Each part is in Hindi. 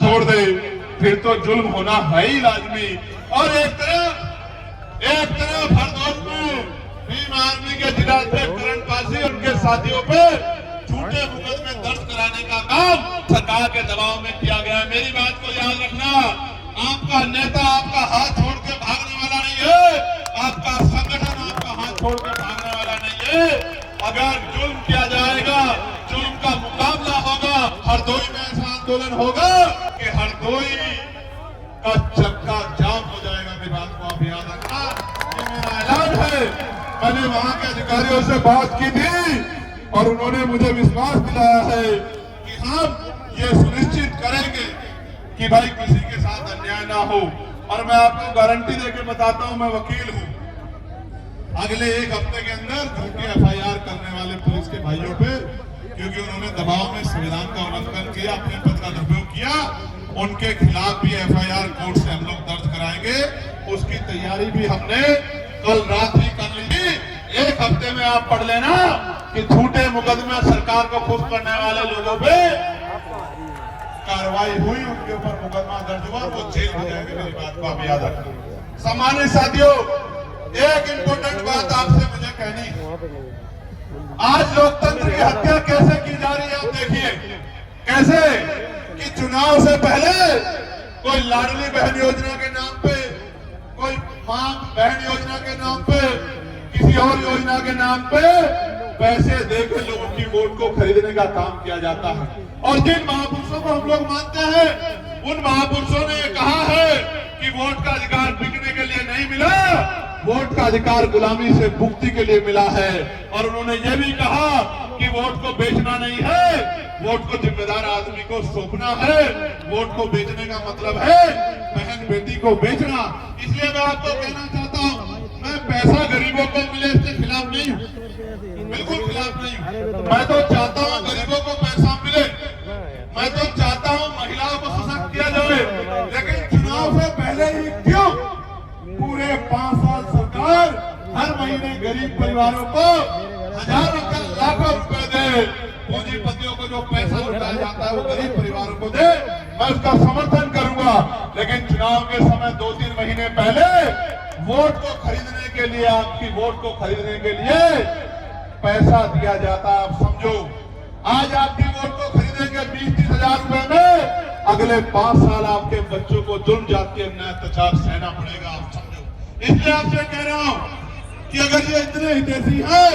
छोड़ दे फिर तो जुल्म होना है ही लाजमी। और एक तरफ हरदोई में भीम आर्मी के जिलाध्यक्ष करण पासी और उनके साथियों पे झूठे मुकदमे दर्ज कराने का काम सरकार के दबाव में किया गया है। मेरी बात को याद रखना, आपका नेता आपका हाथ छोड़ के भागने वाला नहीं है, आपका संगठन आपका हाथ छोड़ के भागने वाला नहीं है। अगर जुल्म किया जाएगा, जुल्म का मुकाबला होगा। हरदोई में ऐसा आंदोलन होगा कि हरदोई का चक्का जाम हो जाएगा। मेरी बात को आप याद रखना, ये मेरा ऐलान है। मैंने वहां के अधिकारियों से बात की थी और उन्होंने मुझे विश्वास दिलाया है कि हम ये सुनिश्चित करेंगे कि भाई किसी के साथ अन्याय ना हो। और मैं आपको गारंटी देके बताता हूं, मैं वकील हूं, अगले एक हफ्ते के अंदर झूठी एफआईआर करने वाले पुलिस के भाइयों पे, क्योंकि उन्होंने दबाव में संविधान का उल्लंघन किया, अपने पद का दुरुपयोग किया, उनके खिलाफ भी एफआईआर कोर्ट से हम लोग दर्ज कराएंगे। उसकी तैयारी भी हमने कल रात ही कर ली थी। एक हफ्ते में आप पढ़ लेना कि झूठे मुकदमे सरकार को खुश करने वाले लोगों पे कार्रवाई हुई, उनके ऊपर मुकदमा दर्ज हुआ, वो जेल हो जाएंगे। मेरी बात को आप याद रखना। सम्मानित साथियों, एक इंपॉर्टेंट बात आपसे मुझे कहनी है। आज लोकतंत्र की हत्या कैसे की जा रही है आप देखिए। कैसे कि चुनाव से पहले कोई लाडली बहन योजना के नाम पे, कोई मां बहन योजना के नाम पे, किसी और योजना के नाम पे पैसे देकर लोगों की वोट को खरीदने का काम किया जाता है। और जिन महापुरुषों को हम लोग मानते हैं, उन महापुरुषों ने कहा है कि वोट का अधिकार बिकने के लिए नहीं मिला, वोट का अधिकार गुलामी से मुक्ति के लिए मिला है। और उन्होंने ये भी कहा कि वोट को बेचना नहीं है, वोट को जिम्मेदार आदमी को सौंपना है। वोट को बेचने का मतलब है बहन बेटी को बेचना। इसलिए मैं आपको कहना चाहता हूँ, मैं पैसा गरीबों को मिले इसके खिलाफ नहीं हूँ, बिल्कुल खिलाफ नहीं हूँ। मैं तो चाहता हूँ गरीबों को पैसा मिले, मैं तो चाहता हूँ महिलाओं को सशक्त किया जाए। लेकिन चुनाव से पहले ही क्यों पूरे 5 साल सरकार हर महीने गरीब परिवारों को हजारों लाखों रुपए दे, पूंजीपतियों को जो पैसा लुटाया जाता है वो गरीब परिवारों को दे, मैं उसका समर्थन करूंगा। लेकिन चुनाव के समय 2-3 महीने पहले वोट को खरीदने के लिए, आपकी वोट को खरीदने के लिए पैसा दिया जाता है। आप समझो, आज आपकी वोट को खरीदेंगे 20-30 हजार रुपए में, अगले 5 साल आपके बच्चों को जुल्म जाति अन्याय अत्याचार सहना पड़ेगा। आप समझो, इसलिए आपसे कह रहा हूं कि अगर ये इतने हितैषी है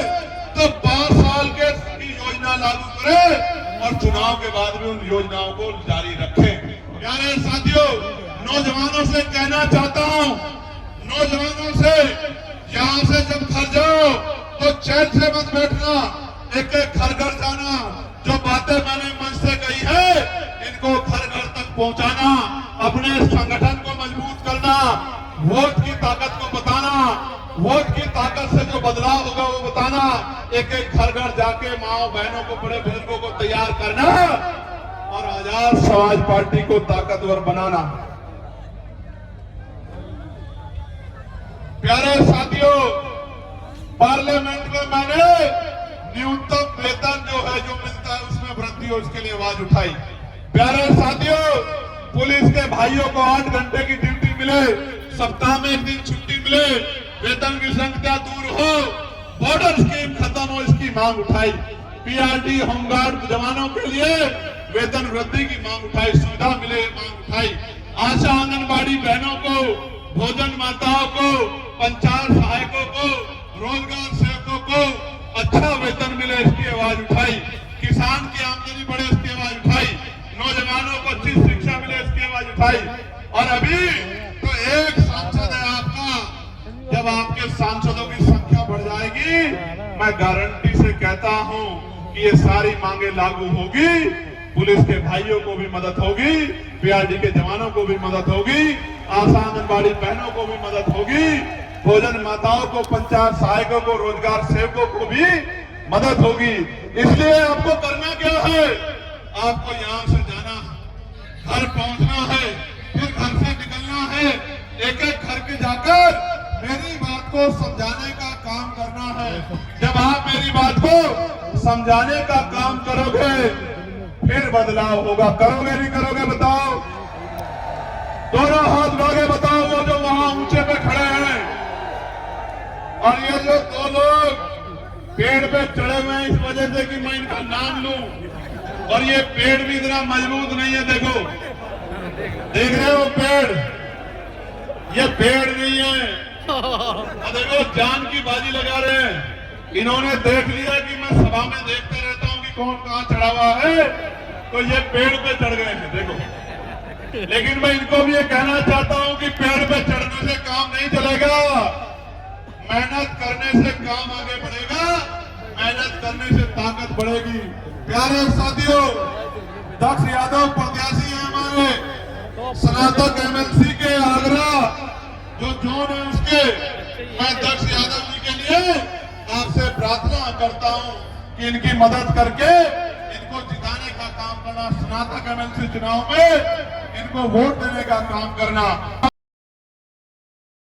तो 5 साल के योजना लागू करें और चुनाव के बाद भी उन योजनाओं को जारी रखें। प्यारे साथियों, नौजवानों से कहना चाहता हूं, नौजवानों से यहां से जब घर जाओ तो चैन से मत बैठना, एक एक घर घर जाना। जो बातें मैंने मंच से कही है इनको घर घर तक पहुंचाना, अपने संगठन को मजबूत करना, वोट की ताकत को बताना, वोट की ताकत से जो बदलाव होगा वो बताना, एक एक घर घर जाके माओ बहनों को, बड़े बुजुर्गों को तैयार करना और आजाद समाज पार्टी को ताकतवर बनाना। प्यारे साथियों, पार्लियामेंट में मैंने न्यूनतम वेतन जो है, जो मिलता है उसमें वृद्धि हो, उसके लिए आवाज उठाई। प्यारे साथियों, पुलिस के भाइयों को 8 घंटे की ड्यूटी मिले, सप्ताह में 1 दिन छुट्टी मिले, वेतन की संख्या दूर हो, बॉर्डर स्कीम खत्म हो, इसकी मांग उठाई। पीआरडी होमगार्ड जवानों के लिए वेतन वृद्धि की मांग उठाई, सुविधा मिले मांग उठाई। आशा आंगनबाड़ी बहनों को, भोजन माताओं को, पंचायत सहायकों को, रोजगार सेवकों को अच्छा वेतन मिले, इसकी आवाज उठाई। किसान की आमदनी बढ़े, इसकी आवाज उठाई। नौजवानों को अच्छी शिक्षा मिले, इसकी आवाज उठाई। और अभी तो एक सांसद है आपका, जब आपके सांसदों की संख्या बढ़ जाएगी, मैं गारंटी से कहता हूं कि ये सारी मांगे लागू होगी। पुलिस के भाइयों को भी मदद होगी, पीआरडी के जवानों को भी मदद होगी, आशा आंगनबाड़ी बहनों को भी मदद होगी, भोजन माताओं को, पंचायत सहायकों को, रोजगार सेवकों को भी मदद होगी। इसलिए आपको करना क्या है, आपको यहां से जाना, घर पहुंचना है, फिर घर से निकलना है, एक एक घर के जाकर मेरी बात को समझाने का काम करना है। जब आप मेरी बात को समझाने का काम करोगे फिर बदलाव होगा। करोगे नहीं करोगे बताओ? दोनों हाथ मांगे बताओ, वो जो वहां ऊंचे पे खड़े हैं और ये जो दो लोग पेड़ पे चढ़े हुए हैं इस वजह से कि मैं इनका नाम लूं, और ये पेड़ भी इतना मजबूत नहीं है। देखो, देख रहे हो पेड़, ये पेड़ नहीं है। और देखो जान की बाजी लगा रहे हैं। इन्होंने देख लिया कि मैं सभा में देखते रहता हूं कि कौन कहां चढ़ा हुआ है, तो ये पेड़ पे चढ़ गए हैं। देखो, लेकिन मैं इनको भी ये कहना चाहता हूं कि पेड़ पे चढ़ने से काम नहीं चलेगा, मेहनत करने से काम आगे बढ़ेगा, मेहनत करने से ताकत बढ़ेगी। प्यारे साथियों, दक्ष यादव प्रत्याशी हैं हमारे स्नातक एमएलसी के आगरा जो जोन है उसके। मैं दक्ष यादव जी के लिए आपसे प्रार्थना करता हूं कि इनकी मदद करके इनको जिताने का काम करना, स्नातक एमएलसी चुनाव में इनको वोट देने का काम करना।